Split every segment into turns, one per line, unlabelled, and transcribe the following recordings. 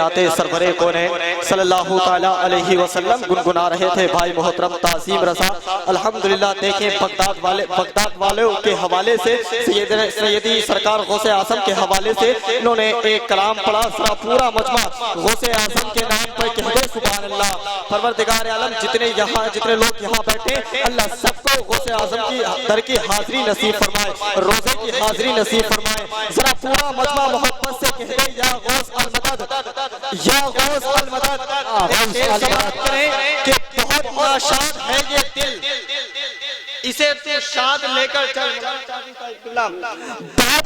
नाते सरवरे कोने सल्लल्लाहु ताला अलैहि वसल्लम गुनगुना रहे थे। भाई मोहतरम तासीम रसा अल्हम्दुलिल्लाह देखें बगदाद वालों के हवाले से सैयदी सरकार गौसे आजम के हवाले से इन्होंने एक कलाम पढ़ा। सारा पूरा मजमा गौसे आजम के नाम पर कह दो सुभान अल्लाह। परवरदिगार आलम जितने लोग यहाँ बैठे अल्लाह सबको गौसे आजम की दर की हाजिरी नसीब फरमाए, रोजे की हाजिरी नसीब फरमाए। जरा पूरा मजमा मोहब्बत से कह दे या गौस अल मदद, या गौस अल मदद। कि बहुत नाशाद है ये दिल, इसे तो शाद लेकर चल।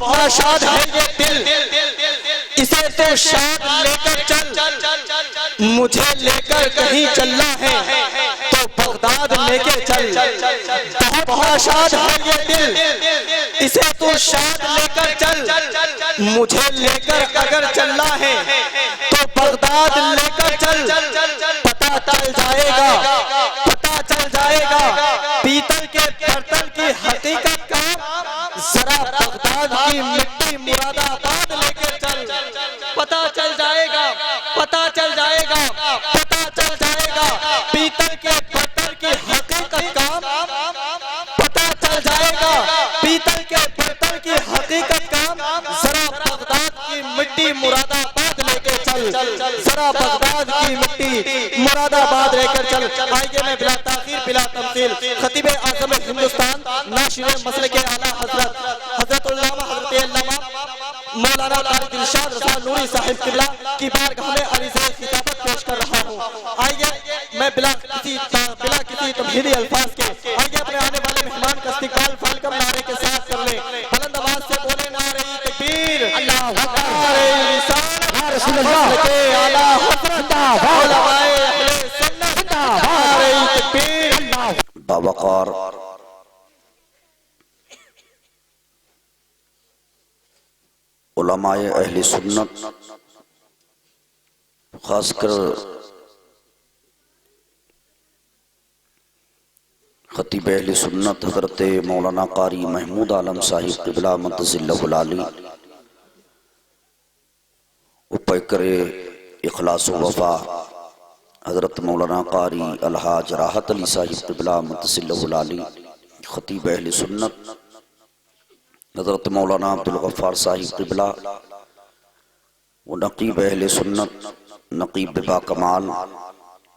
बहुत नाशाद है ये दिल, इसे तो शाद लेकर चल। मुझे लेकर कहीं चलना है तो बगदाद लेके चल। बहुत नाशाद है ये दिल, इसे तो शाद लेकर चल। मुझे लेकर अगर चलना है तो बगदाद लेकर चल। पता चल जाएगा, पता चल जाएगा पीतल के बर्तन की हकीकत का। जरा बगदाद की मिट्टी मुरादाबाद लेके चल। पता चल जाएगा, पता चल जाएगा, पता चल जाएगा पीतल के बर्तन की हकीकत का। पता चल जाएगा पीतल के बर्तन की हकीकत का। जरा बगदाद की मिट्टी मुरादाबाद लेके चल। जरा बगदाद की मिट्टी मुरादाबाद लेकर चल। आइए मैं बिला ताखीर बिला तमसील खतीब आज़म हिंदुस्तान नाशिर मसले के आला हजरत मौलाना तारिक इरशाद रज़ा नूरी साहिब किबला की बारगाह में अर्ज़ खिताबत पेश कर रहा हूँ। आइए मैं बिला किसी तमहीदी अल्फाज के आइए अपने आने वाले मेहमान का इस्तकबाल फालकम नारे के साथ कर ले। बुलंद आवाज से बोले नारे तकबीर, अल्लाहू अकबर, नारे रिसालत, या रसूल अल्लाह के आला हज़रत उलमाए अहले सुन्नत, नारे तकबीर, अल्लाह
बावकार उलमाए अहले सुन्नत, खासकर खतीब अहले सुन्नत हजरत मौलाना कारी महमूद आलम साहिब क़िबला मद्दसिल्लहुल आली, उपैकर इखलास व वफा हजरत मौलाना कारी अलहाज राहत अली साहिब क़िबला मद्दसिल्लहुल आली, खतीब अहले सुन्नत हजरत मौलाना अब्दुल गफ्फार साहिब क़िबला व नक़ीब अहले सुन्नत, नक़ीब बाकमाल,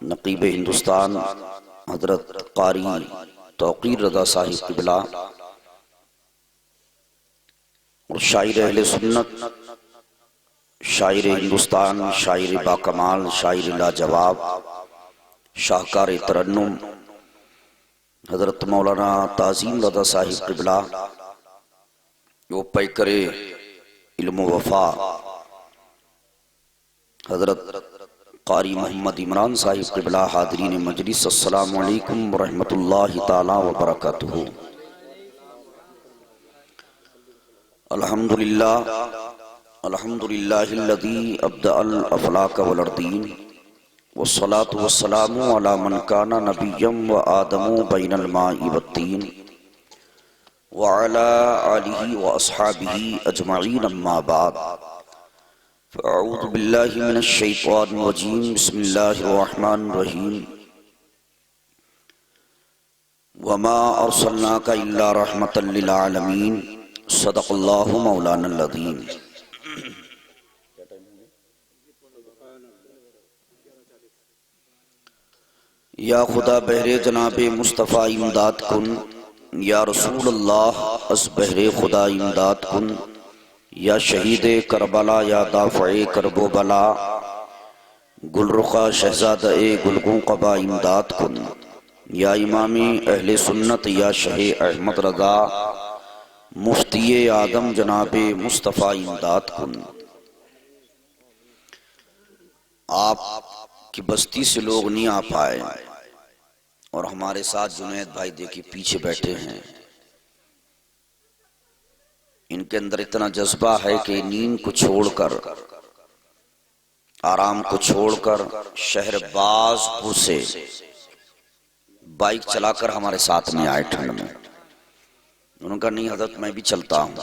नक़ीब हिंदुस्तान हजरत कारी तौक़ीर रज़ा साहिब क़िबला और शायर अहले सुन्नत, शायर हिंदुस्तान, शायर बाकमाल, शायर लाजवाब, शाहकार तरन्नुम हजरत मौलाना ताज़ीम रज़ा साहिब क़िबला, वो पैकर इल्म वफा हजरत कारी मोहम्मद इमरान साहिब क़िबला, हाज़रीन मजलिस, अस्सलामु अलैकुम व रहमतुल्लाहि ताला व बरकातुहू। अल्हम्दुलिल्लाह अल्हम्दुलिल्लाहिल्लज़ी अब्दअल अफ़लाक वल अर्दीन वस्सलातु वस्सलामु अला मन काना नबिय्यम व आदमु बैनल माइ वत्तीन व अला आलिहि व अस्हाबिहि अजमईन अम्मा बाद। फ़अऊज़ु बिल्लाहि मिनश शैतानिर रजीम, बिस्मिल्लाहिर रहमानिर रहीम। वमा अर्सलनाका इल्ला रहमतल लिल आलमीन, सदक़ल्लाहु मौलानल अज़ीम। या खुदा बहरे जनाबे मुस्तफ़ा इमदाद कुन, या रसूल अल्लाह अस बहरे खुदा इमदाद कुन, या शहीद करबला, या दाफ़े करबो बला, गुलरुखा शहजादा ए गुलगों कबा इमदाद कुन, या इमामी अहले सुन्नत, या शह अहमद रज़ा मुफ्ती आदम जनाबे मुस्तफ़ा इमदाद कुन। आप की बस्ती से लोग नहीं आ पाए और हमारे साथ जुनैद भाई देखिए पीछे बैठे हैं। इनके अंदर इतना जज्बा है कि नींद को छोड़कर, आराम को छोड़कर शहर बाजपुर से बाइक चलाकर हमारे साथ में आए ठंड में। उन्होंने कहा नहीं हजरत मैं भी चलता हूँ।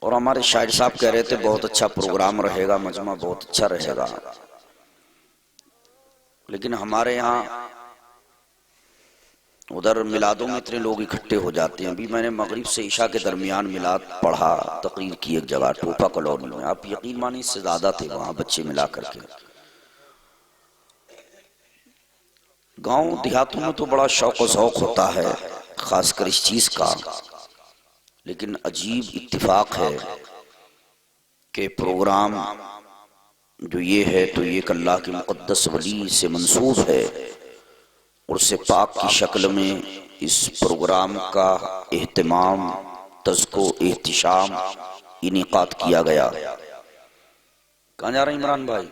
और हमारे शायर साहब कह रहे थे बहुत अच्छा प्रोग्राम रहेगा, मजमा बहुत अच्छा रहेगा, लेकिन हमारे यहाँ उधर मिलादों में इतने लोग इकट्ठे हो जाते हैं। अभी मैंने मगरिब से ईशा के दरमियान मिलाद पढ़ा, तकरीर की एक जगह टोपा कॉलोनी में। आप यकीन मानिए इससे ज्यादा थे वहां बच्चे मिला करके। गांव देहातों में तो बड़ा शौक और शौक होता है खासकर इस चीज का, लेकिन अजीब इत्तिफाक है कि प्रोग्राम जो ये है तो ये अल्लाह के मुक़द्दस वली से मंसूब है और उससे पाक की शक्ल में इस प्रोग्राम का एहतमाम, तज़्को, एहतिशाम इनेकाद किया गया। कहाँ जा रहे हैं इमरान भाई?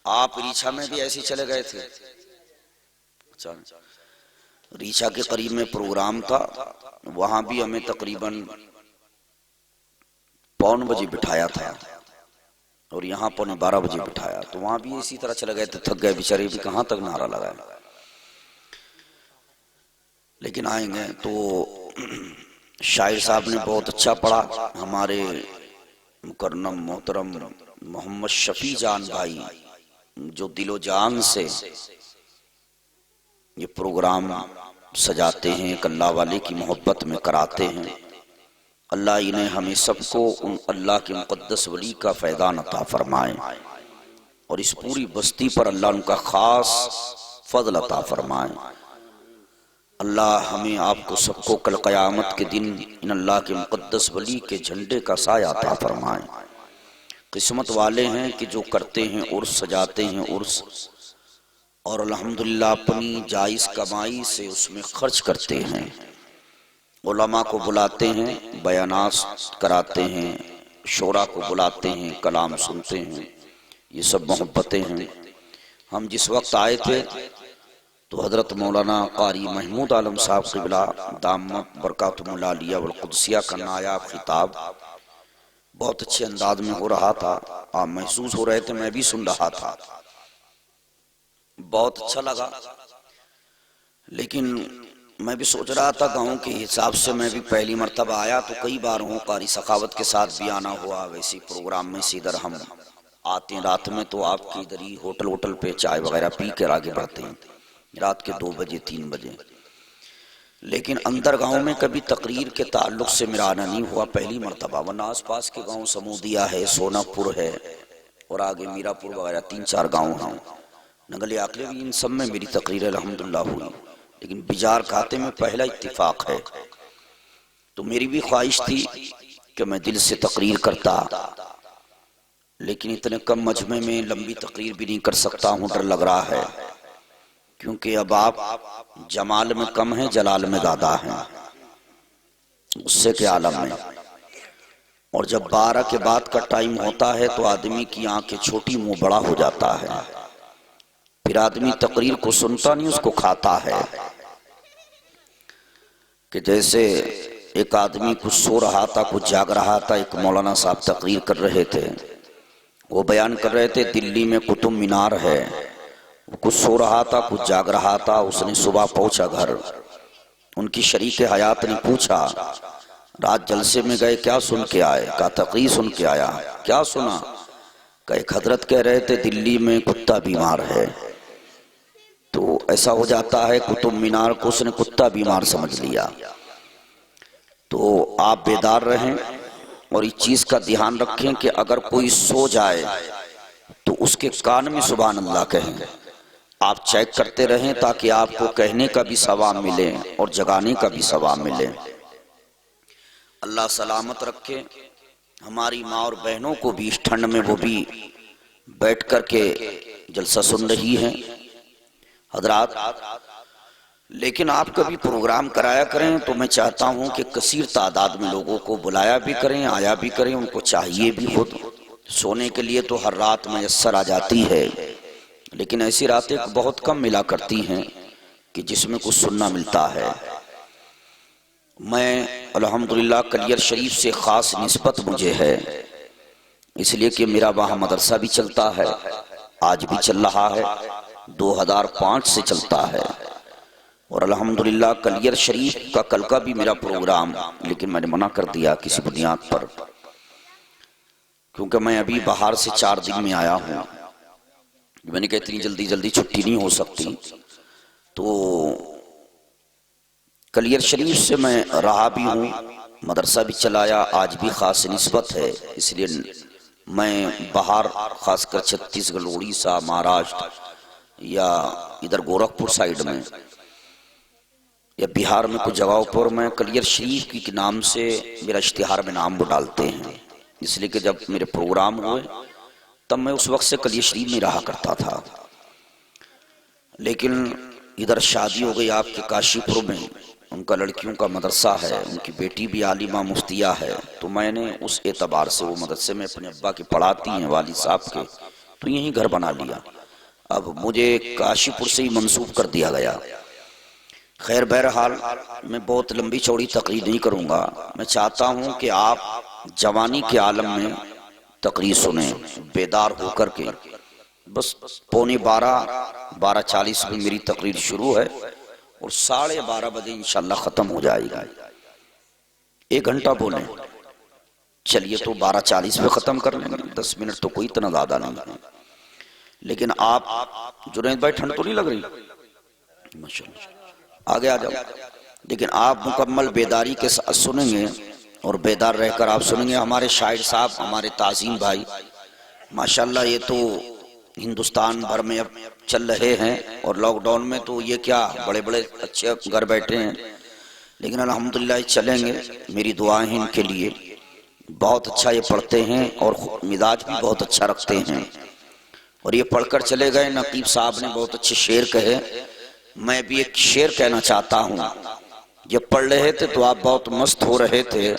आप रीछा में भी ऐसे चले गए थे? अच्छा, रीछा के करीब में प्रोग्राम था, वहां भी हमें तकरीबन 11 बजे बिठाया था और यहाँ 12:15 बजे बिठाया, तो वहां भी इसी तरह चले गए थे, थक गए बेचारे भी, कहाँ तक नारा लगाए। लेकिन आएंगे तो शायर साहब ने बहुत अच्छा पढ़ा। हमारे मुकर्रम मोहतरम मोहम्मद शफी जान भाई जो दिलो जान से ये प्रोग्राम सजाते हैं, अल्लाह वाले की मोहब्बत में कराते हैं, अल्लाह इन्हें हमें सबको उन अल्लाह के मुक़द्दस वली का फैज़ान अता फरमाए और इस पूरी बस्ती पर अल्लाह उनका खास फज़ल अता फरमाए। अल्लाह हमें आपको सबको कल क़यामत के दिन इन अल्लाह के मुक़द्दस वली के झंडे का साया अता फरमाए। किस्मत वाले हैं कि जो करते हैं उर्स, सजाते हैं उर्स और अल्हम्दुलिल्लाह अपनी जायज़ कमाई से उसमें खर्च करते हैं, उलमा को बुलाते हैं, बयानात कराते हैं, शोरा को बुलाते हैं, कलाम सुनते हैं, ये सब मोहब्बतें हैं। हम जिस वक्त आए थे तो हज़रत मौलाना क़ारी महमूद आलम साहब क़िबला दामत बरकातुहुल आलिया वल क़ुद्सिया का नायाब खिताब बहुत अच्छे अंदाज में हो रहा था। आप महसूस हो रहे थे, मैं भी सुन रहा था, बहुत अच्छा लगा। लेकिन मैं भी सोच रहा था गाँव के हिसाब से, मैं भी पहली मर्तबा आया तो कई बार हूँ, क़ारी सखावत के साथ भी आना हुआ, वैसे प्रोग्राम में से इधर हम आते हैं रात में तो आपके इधर ही होटल पे चाय वगैरह पी कर आगे बढ़ते हैं रात के 2 बजे 3 बजे। लेकिन अंदर गांव में कभी तकरीर के ताल्लुक से मेरा आना नहीं हुआ, पहली मर्तबा। वरना आस पास के गांव समूदिया है, सोनापुर है और आगे मीरापुर वगैरह 3-4 गांव हैं, नगले आकले भी, इन सब में मेरी तकरीर अल्हम्दुलिल्लाह हुई। लेकिन बिजार खाते में पहला इत्तिफाक है। तो मेरी भी ख्वाहिश थी कि मैं दिल से तकरीर करता, लेकिन इतने कम मजमे में लंबी तकरीर भी नहीं कर सकता हूँ, डर लग रहा है, क्योंकि अब आप जमाल में कम हैं, जलाल में ज्यादा हैं, उससे के आलम में। और जब 12 के बाद का टाइम होता है तो आदमी की आंखें छोटी मुंह बड़ा हो जाता है, फिर आदमी तकरीर को सुनता नहीं, उसको खाता है। कि जैसे एक आदमी कुछ सो रहा था, कुछ जाग रहा था, एक मौलाना साहब तकरीर कर रहे थे, वो बयान कर रहे थे दिल्ली में कुतुब मीनार है, वो कुछ सो रहा था, कुछ जाग रहा था। उसने सुबह पहुंचा घर, उनकी शरीक हयात ने पूछा रात जलसे में गए क्या सुन के आए? कहा तकरीर सुन के आया। क्या सुना? कहा एक हजरत कह रहे थे दिल्ली में कुत्ता बीमार है। तो ऐसा हो जाता है कुतुब मीनार को उसने कुत्ता बीमार समझ लिया। तो आप बेदार रहें और इस चीज का ध्यान रखें कि अगर कोई सो जाए तो उसके कान में सुभान अल्लाह कहें। आप चेक करते रहें ताकि आपको कहने का भी सवाब मिले और जगाने का भी सवाब मिले। अल्लाह सलामत रखे। हमारी माँ और बहनों को भी इस ठंड में वो भी बैठ कर के जलसा सुन रही हैं हजरात। लेकिन आप कभी प्रोग्राम कराया करें तो मैं चाहता हूं कि कसीर तादाद में लोगों को बुलाया भी करें, आया भी करें, उनको चाहिए भी हो। सोने के लिए तो हर रात मैसर आ जाती है, लेकिन ऐसी रातें बहुत कम मिला करती हैं कि जिसमें कुछ सुनना मिलता है। मैं अल्हम्दुलिल्लाह कलियर शरीफ से ख़ास निस्बत मुझे है, इसलिए कि मेरा वहाँ मदरसा भी चलता है, आज भी चल रहा है, 2005 से चलता है। और अल्हम्दुलिल्लाह कलियर शरीफ का कल का भी मेरा प्रोग्राम, लेकिन मैंने मना कर दिया किसी बुनियाद पर, क्योंकि मैं अभी बाहर से 4 दिन में आया हूँ। मैंने कहा इतनी जल्दी जल्दी छुट्टी नहीं हो सकती, तो कलियर शरीफ से मैं रहा भी हूँ, मदरसा भी चलाया, आज भी ख़ास निस्बत है, इसलिए मैं बाहर खासकर छत्तीसगढ़, उड़ीसा, महाराष्ट्र या इधर गोरखपुर साइड में या बिहार में कुछ जगहों पर मैं कलियर शरीफ के नाम से मेरा इश्तिहार में नाम वो डालते हैं, इसलिए कि जब मेरे प्रोग्राम हुए तब मैं उस वक्त से कलियर शरीफ में रहा करता था। लेकिन इधर शादी हो गई आपके काशीपुर में, उनका लड़कियों का मदरसा है, उनकी बेटी भी आलिमा मुफ्तिया है, तो मैंने उस एतबार से वो मदरसे में अपने अब्बा के पढ़ाती हैं वालिद साहब के, तो यहीं घर बना लिया। अब मुझे काशीपुर से ही मंसूब कर दिया गया। खैर बहरहाल मैं बहुत लंबी चौड़ी तकरीर नहीं करूँगा, मैं चाहता हूँ कि आप जवानी के आलम में तकरीर सुने बेदार होकर के। बस 11:40 में मेरी तकरीर शुरू है और 12:30 बजे इंशाल्लाह ख़त्म हो जाएगी। 1 घंटा बोले, चलिए तो 12:40 में ख़त्म कर लेंगे, 10 मिनट तो कोई इतना ज़्यादा नहीं है। लेकिन आप जुनैद भाई ठंड तो नहीं लग रही? माशाल्लाह आगे आ जाओ। लेकिन आप मुकम्मल बेदारी के साथ सुनेंगे और बेदार रहकर आप सुनेंगे। हमारे शायर साहब, हमारे ताज़ीम भाई माशाल्लाह, ये तो हिंदुस्तान भर में अब चल रहे हैं और लॉकडाउन में तो ये क्या बड़े बड़े अच्छे घर बैठे हैं, लेकिन अल्हम्दुलिल्लाह चलेंगे। मेरी दुआएं हैं इनके लिए। बहुत अच्छा ये पढ़ते हैं और मिजाज भी बहुत अच्छा रखते हैं, और ये पढ़कर चले गए। नकीब साहब ने बहुत अच्छे शेर कहे, मैं भी एक शेर कहना चाहता हूँ। जब पढ़ रहे थे तो आप बहुत मस्त हो रहे थे,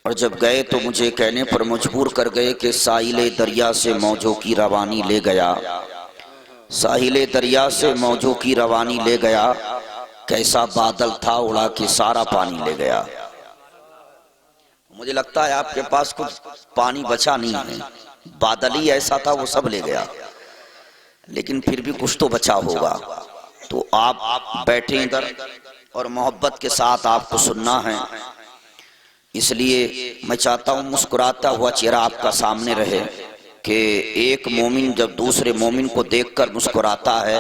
और जब गए तो मुझे कहने पर मजबूर कर गए कि साहिले दरिया से मौजों की रवानी ले गया, साहिले दरिया से मौजों की रवानी ले गया, कैसा बादल था उड़ा के सारा पानी ले गया। मुझे लगता है आपके पास कुछ पानी बचा नहीं है, बादल ही ऐसा था वो सब ले गया, लेकिन फिर भी कुछ तो बचा होगा। तो आप बैठे इधर और मोहब्बत के साथ आपको सुनना है, इसलिए मैं चाहता हूँ मुस्कुराता हुआ चेहरा आपका सामने रहे कि एक मोमिन जब दूसरे मोमिन को देखकर मुस्कुराता है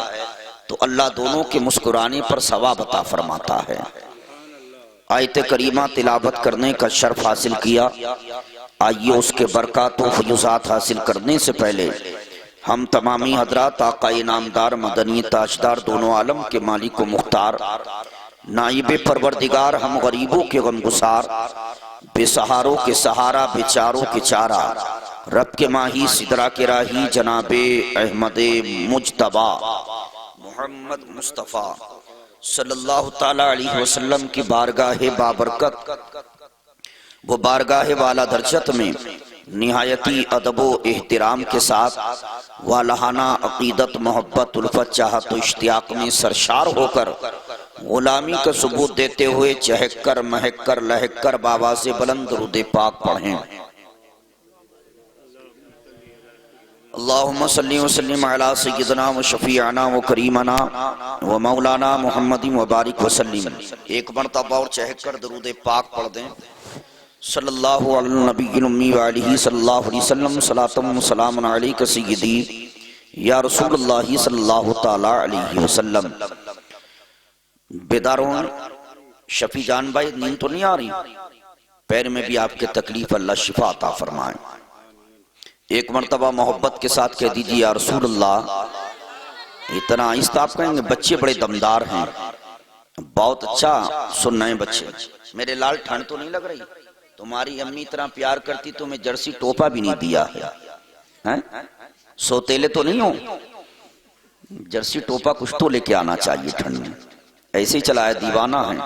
तो अल्लाह दोनों के मुस्कुराने पर सवाब अता फरमाता है। आयत करीमा तिलावत करने का शर्फ हासिल किया। आइए उसके बरकत व फयूज़ात हासिल करने से पहले हम तमामी हजरात आका इनामदार मदनी ताजदार दोनों आलम के मालिक व मुख्तार नाइब परवरदिगार हम गरीबों के गमगुसार बेसहारों के सहारा बेचारों के चारा रब के माही सिदरा के राही जनाबे अहमद मुज्तबा मोहम्मद मुस्तफ़ा सल्लल्लाहु ताला अलैहि वसल्लम की बारगाह बाबरकत वो बारगाह वाला दर्जत में निहायती अदबो एहतराम के साथ वालहाना अकीदत मोहब्बत उल्फत चाहत तो इश्तियाक में सरशार होकर गुलामी का सबूत देते हुए चहक कर महक कर लहक कर बाबा से बुलंद रुदे पाक पढ़ें। अल्लाहुम्मा सल्ली व सल्लिम अला सय्यिदना व शफीअना व करीमना व मौलाना मुहम्मदिन व बारिक व सल्लिम। एक मरतबा और चहक कर दरूद पाक पढ़ दें। सल्लल्लाहु अला नबील उम्मी व आलिही सल्लल्लाहु अलैहि वसल्लम सलातम व सलामुन अलैका सय्यदी या रसूलुल्लाह सल्लल्लाहु ताला अलैहि वसल्लम। बेदारों शफी जान भाई, नींद तो नहीं आ रही? पैर में भी आपके तकलीफ, अल्लाह शिफा अता फरमाए। एक मरतबा मोहब्बत के साथ कह दीजिए या रसूलुल्लाह। इतना आहिस्ता आप कहेंगे, बच्चे बड़े दमदार हैं, बहुत अच्छा सुन रहे बच्चे। मेरे लाल ठंड तो नहीं लग रही? तुम्हारी अम्मी इतना प्यार करती तो मैं जर्सी टोपा भी नहीं दिया है? सोतेले तो नहीं हो? जर्सी टोपा कुछ तो लेके आना चाहिए ठंड में। ऐसे ही चला है, दीवाना है।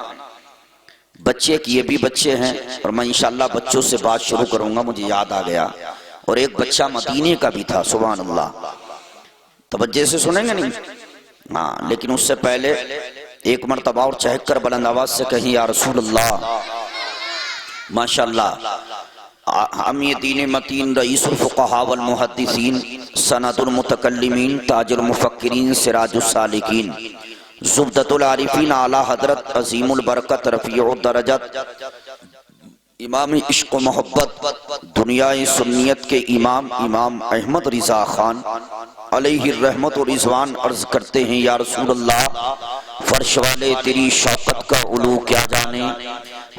बच्चे की ये भी बच्चे हैं, और मैं इंशाल्लाह बच्चों से बात शुरू करूंगा। मुझे याद आ गया, और एक बच्चा मदीने का भी था, सुभान अल्लाह। तवज्जो से सुनेंगे नहीं? हाँ, लेकिन उससे पहले एक मरतबा और चहक कर बुलंद आवाज से कहीं या रसूलुल्लाह। माशाल्लाह, हम ये दीन मतीन रईसुल फुक़हा वल मुहद्दिसीन सनदुल मुतकल्लिमीन ताजुल मुफक्किरीन सिराजुस सालिकीन ज़ुब्दतुल आरिफीन आला हजरत अजीमुल बरकत रफ़ीउद दरजत इमाम इश्क़ मोहब्बत दुनियाए सुन्नियत के इमाम इमाम अहमद रिज़ा खान अलैहि रहमत और रिज़वान अर्ज करते हैं, या रसूल अल्लाह, फर्श वाले तेरी शौकत का उलू क्या जाने,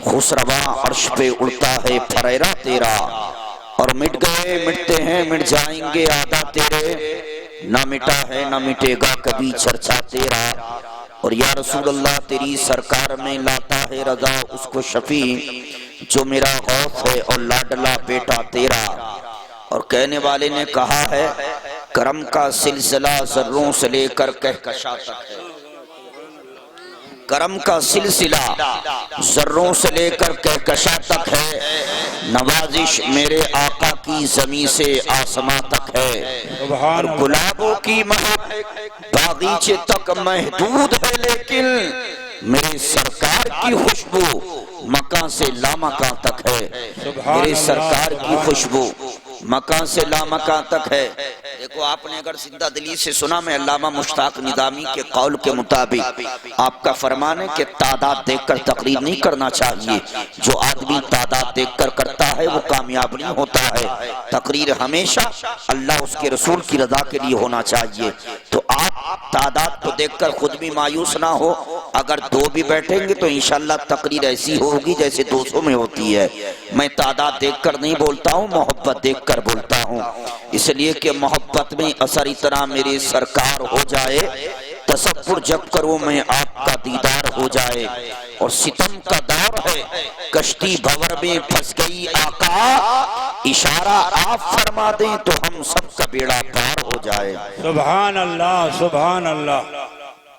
खुसरवा अर्श पे उड़ता है फरेरा तेरा, और मिट गए मिटते हैं मिट जाएंगे आदा तेरे, ना मिटा है ना मिटेगा कभी चर्चा तेरा। और या रसूल अल्लाह, तेरी सरकार में लाता है रजा उसको शफी जो मेरा गौस है और लाडला बेटा तेरा। और कहने वाले ने कहा है, करम का सिलसिला जर्रों से लेकर कहकशा तक है, करम का सिलसिला जर्रों से लेकर कहकशा तक है, नवाजिश मेरे आका की जमी से आसमां तक है, और गुलाबों की महक बागीचे तक महदूद है, लेकिन मेरे सरकार की खुशबू मकान से लामकान तक है, मेरे सरकार की खुशबू मकान से लामकान तक है। देखो, आपने अगर जिंदा दिली से सुना, मैं अल्लामा मुश्ताक निदामी के कौल के मुताबिक आपका फरमान है कि तादाद देखकर तकरीर नहीं करना चाहिए, जो आदमी तादाद देखकर करता है वो कामयाब नहीं होता है, तकरीर हमेशा अल्लाह उसके रसूल की रजा के लिए होना चाहिए। तो आप तादाद को देखकर खुद भी मायूस ना हो, अगर दो भी बैठेंगे तो इंशाल्लाह तकरीर ऐसी होगी जैसे 200 में होती है। मैं तादाद देखकर नहीं बोलता हूँ, मोहब्बत देखकर बोलता हूँ, इसलिए कि मोहब्बत में असर इतना मेरी सरकार हो जाए, तसव्वुर जब करो मैं आपका दीदार हो जाए। और सितम का दौर है, कश्ती भंवर में फंस गई आका, इशारा आप फरमा दें तो हम सबका बेड़ा पार हो जाए।
सुभान अल्लाह, सुभान अल्लाह।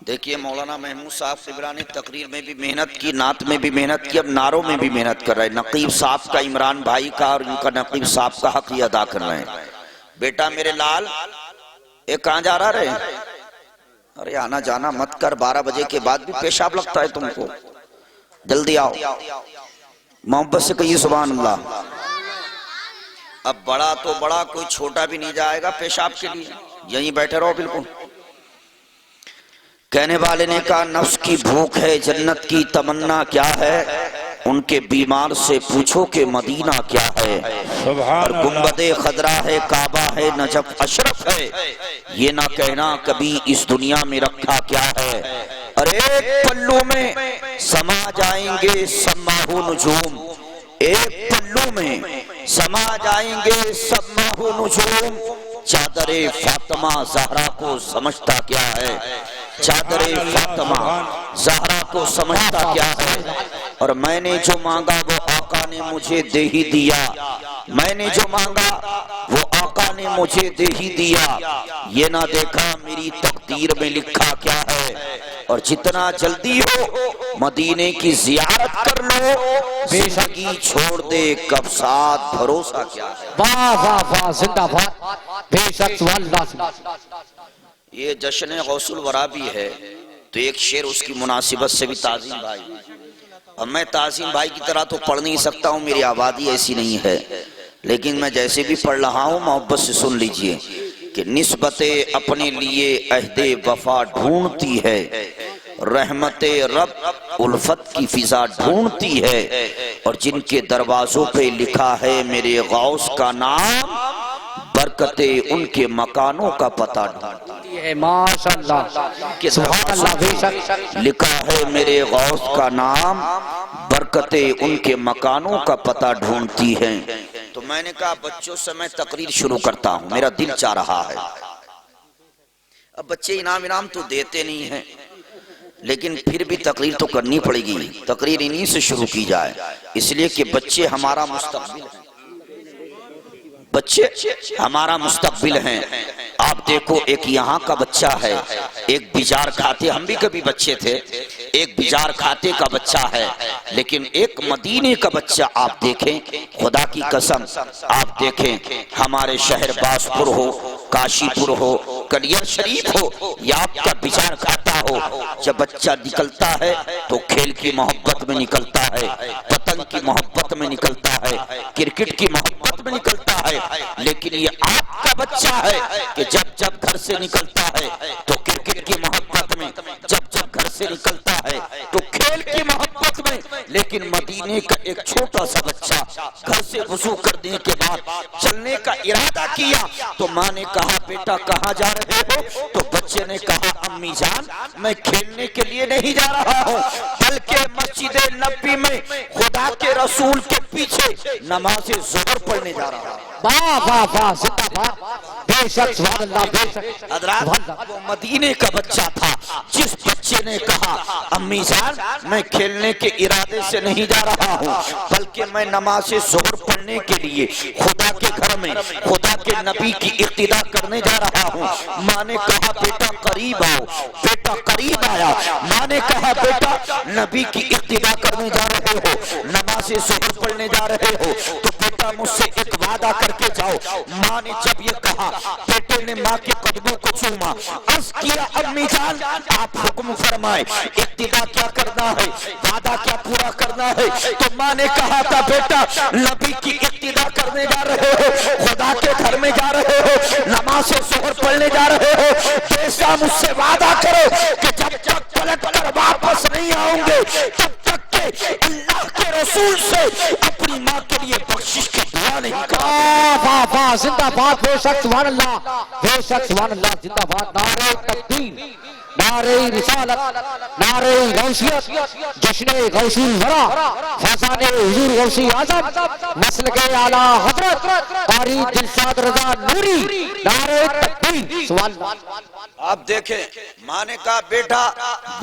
देखिए, मौलाना महमूद साहब सिबरा ने तकरीर में भी मेहनत की, नात में भी मेहनत की, अब नारों में भी मेहनत कर रहे हैं। नकीब साहब का, इमरान भाई का और इनका नकीब साहब का हक ही अदा कर रहे हैं। बेटा मेरे लाल, ये कहाँ जा रहा रे? अरे आना जाना मत कर, 12 बजे के बाद भी पेशाब लगता है तुमको, जल्दी आओ। मोहब्बत से कहिए सुभान अल्लाह। अब बड़ा तो बड़ा, कोई छोटा भी नहीं जाएगा पेशाब के लिए, यहीं बैठे रहो बिल्कुल। कहने वाले ने कहा, नफ्स की भूख है जन्नत की तमन्ना क्या है, उनके बीमार से पूछो कि मदीना क्या है। और गुंबदे खदरा है, काबा है, नजफ अशरफ है, ये ना कहना कभी इस दुनिया में रखा क्या है। अरे एक पल्लू में समा जाएंगे सब माहू नुजूम, एक पल्लू में समा जाएंगे सब माहू नुजूम, चादरे फातिमा ज़हरा को समझता क्या है, चादरे फातिमा ज़हरा को समझता क्या है। और मैंने जो मांगा वो आका ने मुझे दे ही दिया, मैंने जो मांगा वो आका ने मुझे दे ही दिया, ये ना देखा मेरी तकदीर में लिखा क्या है। और जितना जल्दी हो मदीने की जियारत कर लो, जिंदगी छोड़ दे कब साथ भरोसा क्या है।
वाह वाह वाह, जिंदाबाद, बेशक सुभान।
ये जश्न गौसुल वरा भी है, तो एक शेर उसकी मुनासिबत से भी ताज़ीम भाई। अब मैं ताज़ीम भाई की तरह तो पढ़ नहीं सकता हूँ, मेरी आबादी ऐसी नहीं है, लेकिन मैं जैसे भी पढ़ रहा हूँ मोहब्बत से सुन लीजिए कि निस्बते अपने लिए अहदे वफा ढूंढती है, रहमते रब उल्फत की फिजा ढूंढती है, और जिनके दरवाजों पे लिखा है मेरे गौस का नाम, बरकते उनके मकानों का पता ढूंढती है।
माशाअल्लाह, सुभान अल्लाह, बेशक
लिखा है मेरे गौस का नाम, बरकते उनके मकानों का पता ढूंढती है। तो मैंने कहा बच्चों से मैं तकरीर शुरू करता हूँ, मेरा दिल चाह रहा है। अब बच्चे इनाम तो देते नहीं हैं, लेकिन फिर भी तकरीर तो करनी पड़ेगी, तकरीर इन्हीं से शुरू की जाए, इसलिए कि बच्चे हमारा मुस्तकबिल हैं, बच्चे हमारा मुस्तकबिल हैं। आप देखो, एक यहाँ का बच्चा है, एक बिजार खाते, हम भी कभी बच्चे थे, एक बिजार खाते का बच्चा है, लेकिन एक मदीने का बच्चा आप देखें, खुदा की कसम आप देखें, हमारे शहर बासपुर हो, काशीपुर हो, कलियर शरीफ हो, या आपका बिजार खाता हो, जब बच्चा निकलता है तो खेल की मोहब्बत में निकलता है, पतंग की मोहब्बत में निकलता है, क्रिकेट की मोहब्बत में निकलता है। लेकिन ये आपका बच्चा है कि जब जब घर से निकलता है तो क्रिकेट की मोहब्बत में, जब जब से निकलता है तो खेल की मोहब्बत में, लेकिन मदीने का एक छोटा सा बच्चा घर से वजू करने के बाद चलने का इरादा किया तो माँ ने कहा बेटा कहाँ जा रहे हो? तो बच्चे ने कहा अम्मी जान मैं खेलने के लिए नहीं जा रहा हूँ, बल्कि मस्जिद नबी में खुदा के रसूल के पीछे नमाज ज़ोहर पढ़ने जा रहा हूँ।
वाह वाह वाह, जिंदाबाद, बेशक सुभान अल्लाह, बेशक।
हज़रात वो मदीने का बच्चा था जिस बच्चे ने कहा अम्मी जान मैं खेलने के इरादे से नहीं जा रहा हूँ, बल्कि मैं नमाज ज़ोहर पढ़ने के लिए खुदा के घर में खुदा के नबी की इक्तिदा करने जा रहा हूँ। माँ ने कहा बेटा करीब आओ, बेटा करीब आया। माँ ने कहा बेटा नबी की इक्तिदा करने जा रहे हो, नमाज ज़ोहर पढ़ने जा रहे हो, तो बेटा मुझसे एक वादा करके जाओ। माँ ने जब ये कहा बेटे ने माँ के कदमों को चूमा, अर्ज किया अम्मी जान आप हुक्म फरमाए, इक्तिदा क्या करना है, वादा क्या पूरा करना है? तो माँ ने कहा था बेटा नबी की इक्तिदा करने जा रहे हो, खुदा के घर में जा रहे हो, नमाज ज़ोहर पढ़ने जा रहे हो, ऐसा मुझसे वादा करो कि जब तक पलट कर वापस नहीं आओगे तब तक के अल्लाह के रसूल से अपनी माँ के लिए बख्शिश की दुआ नहीं करो।
वाह वाह, जिंदाबाद, बेशक सुभान अल्लाह, बेशक सुभान अल्लाह, जिंदाबाद। नारे तकबीर, नारे रिसालत, नारे गौसियत, जश्न गौसुल वरा, फैज़ाने हुजूर गौसी आज़म, मसलके आला हज़रत कारी दिलशाद रज़ा नूरी, नारे तकबीर, सुभान अल्लाह।
आप देखें माँ ने कहा बेटा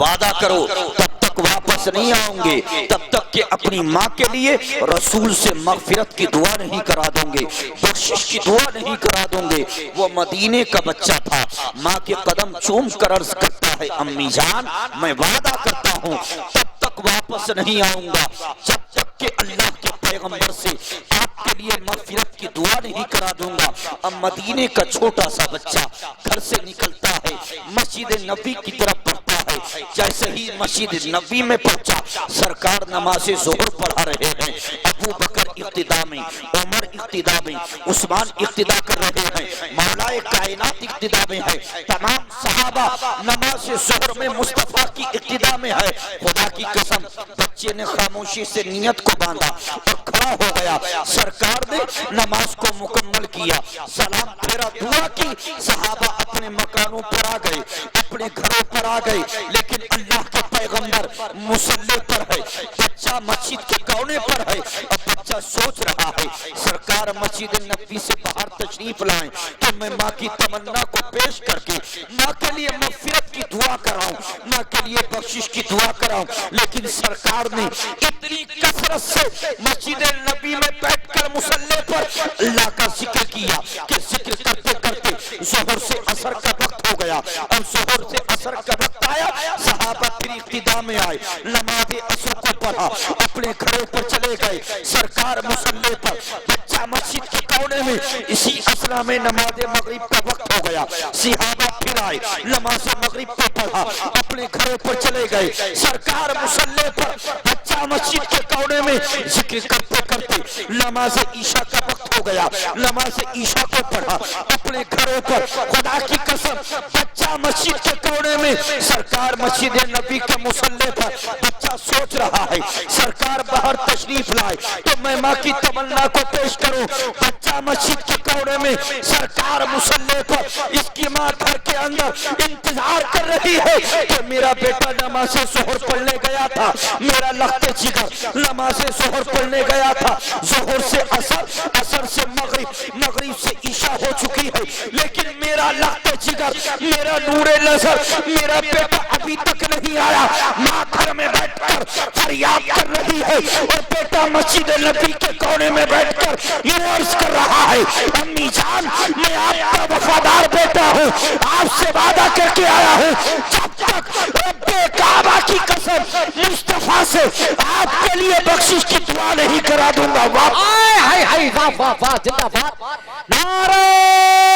वादा करो तब तक वापस नहीं आऊंगे तब तक कि अपनी माँ के लिए रसूल से मगफिरत की दुआ नहीं करा दूंगे, बख्शिश की दुआ नहीं करा दूंगे। वो मदीने का बच्चा था, माँ के कदम चूम कर अर्ज करता है अम्मी जान मैं वादा करता हूँ तब तक वापस नहीं आऊंगा जब तक कि अल्लाह के पैगंबर से आपके लिए मगफिरत की दुआ नहीं करा दूंगा। अब मदीने का छोटा सा बच्चा घर से निकलता है, मस्जिद नबी की तरफ बढ़ता है। जैसे ही मस्जिद नबी में पहुंचा सरकार नमाज ज़ोहर पढ़ा रहे हैं, अबू बकर इक्तिदा में, उमर इक्तिदा में, उस्मान इक्तिदा कर रहे हैं, मौलाए कायनात इक्तिदा में है, तमाम सहाबा नमाज ज़ोहर में मुस्तफा की इक्तिदा में है। खुदा की कसम बच्चे ने खामोशी से नियत को बांधा और खड़ा हो गया। सरकार ने नमाज को मुकम्मल किया, सलाम फेरा, दुआ की, सहाबा अपने मकानों पर आ गए, अपने घरों पर आ गए, लेकिन अल्लाह के पैगंबर मुसल्ले पर है, बच्चा मस्जिद के कोने पर है। अब बच्चा सोच रहा है सरकार मस्जिद नबी से बाहर तशरीफ लाएं तो मैं माँ की तमन्ना को पेश करके माँ के लिए मगफिरत की दुआ कराऊं, माँ के लिए बख्शिश की दुआ कराऊं, लेकिन सरकार ने इतनी कसरत से मस्जिद नबी में बैठकर मुसल्ले पर अल्लाह का जिक्र किया कि जिक्र करते करते ज़ोहर से असर का वक्त हो गया। अब ज़ोहर से असर का वक्त आया, सहाबा फिर इक्तिदा में आए, नमाज असर को पढ़ा, अपने घरों पर चले गए। सरकार मुसल्ले पर, बच्चा मस्जिद के कोने में, इसी असरा में नमाज मगरिब का वक्त हो गया। सहाबा फिर आए, नमाज मगरिब को पढ़ा, अपने घरों पर चले गए। सरकार मुसल्ले पर, बच्चा मस्जिद के कोने में जिक्र करते करते नमाज ईशा का वक्त हो गया। नमाज ईशा को पढ़ा, अपने घरों पर, खुदा की कसम बच्चा मस्जिद के कोने में, सरकार मस्जिद नबी के मुसल्ले पर, बच्चा सोच रहा है सरकार बाहर तशरीफ लाए तो मैं माँ की तमन्ना को पेश करूं। बच्चा मस्जिद के कोने में, सरकार मुसल्ले पर, इसकी माँ घर के अंदर इंतजार कर रही है कि मेरा बेटा नमाज ज़ोहर पढ़ने गया था, मेरा लख्ते जिगर नमाज ज़ोहर पढ़ने गया था। ज़ोहर से असर, असर से मगरिब, मगरिब से ईशा हो चुकी है, लेकिन मेरा लख्ते जिगर, मेरा नूरे नज़र, मेरा बेटा अभी तक नहीं आया। माँ घर में बैठकर फरियाद कर रही है और बेटा मस्जिद नबी के कोने में बैठकर ये अर्ज कर रहा है अम्मी जान मैं आपका वफादार बेटा हूँ, आपसे वादा करके आया हूँ जब तक रब्बे काबा की कसम मुस्तफा से आपके लिए बख्शिश की दुआ नहीं करा दूंगा। वाह
हाय हाय, वाह वाह वाह, जिंदाबाद, नारे